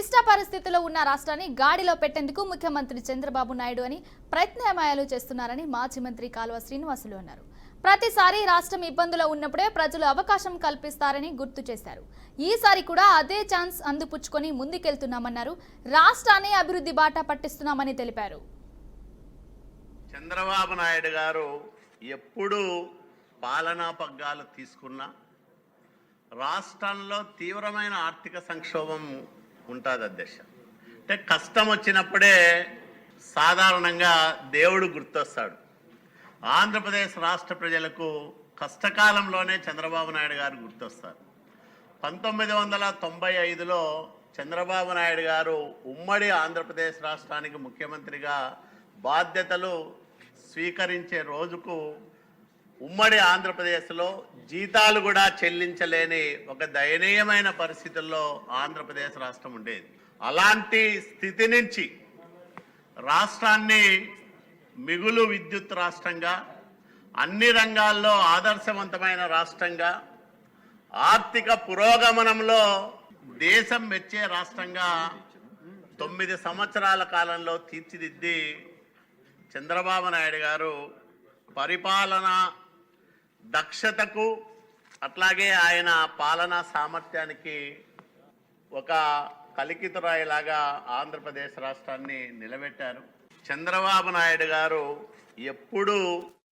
ఇష్ట పరిస్థితుల్లో ఉన్న రాష్ట్రాన్ని గాడిలో పెట్టేందుకు ముఖ్యమంత్రి చంద్రబాబు నాయుడు అని ప్రయత్నమాయాలు చేస్తున్నారని మాజీ మంత్రి కాలువ శ్రీనివాసులు అన్నారు. ప్రతిసారి రాష్ట్రం ఇబ్బందుల్లో ఉన్నప్పుడే ప్రజలు అవకాశం కల్పిస్తారని గుర్తు చేశారు. ఈసారి కూడా అదే ఛాన్స్ అందిపుచ్చుకొని ముందుకెళ్తున్నామన్నారు. రాష్ట్రాన్ని అభివృద్ధి బాట పట్టిస్తున్నామని తెలిపారు. చంద్రబాబు నాయుడు గారు ఎప్పుడు పాలనా పగ్గాలు తీసుకున్నా రాష్ట్రంలో తీవ్రమైన ఆర్థిక సంక్షోభం ఉంటుంది అధ్యక్ష. అంటే కష్టం వచ్చినప్పుడే సాధారణంగా దేవుడు గుర్తొస్తాడు. ఆంధ్రప్రదేశ్ రాష్ట్ర ప్రజలకు కష్టకాలంలోనే చంద్రబాబు నాయుడు గారు గుర్తొస్తారు. 1995లో చంద్రబాబు నాయుడు గారు ఉమ్మడి ఆంధ్రప్రదేశ్ రాష్ట్రానికి ముఖ్యమంత్రిగా బాధ్యతలు స్వీకరించే రోజుకు ఉమ్మడి ఆంధ్రప్రదేశ్లో జీతాలు కూడా చెల్లించలేని ఒక దయనీయమైన పరిస్థితుల్లో ఆంధ్రప్రదేశ్ రాష్ట్రం ఉండేది. అలాంటి స్థితి నుంచి రాష్ట్రాన్ని మిగులు విద్యుత్ రాష్ట్రంగా, అన్ని రంగాల్లో ఆదర్శవంతమైన రాష్ట్రంగా, ఆర్థిక పురోగమనంలో దేశం మెచ్చే రాష్ట్రంగా 9 సంవత్సరాల కాలంలో తీర్చిదిద్ది చంద్రబాబు నాయుడు గారు పరిపాలన దక్షతకు అట్లాగే ఆయన పాలనా సామర్థ్యానికి ఒక కలికితురాయిలాగా ఆంధ్రప్రదేశ్ రాష్ట్రాన్ని నిలబెట్టారు. చంద్రబాబు నాయుడు గారు ఎప్పుడూ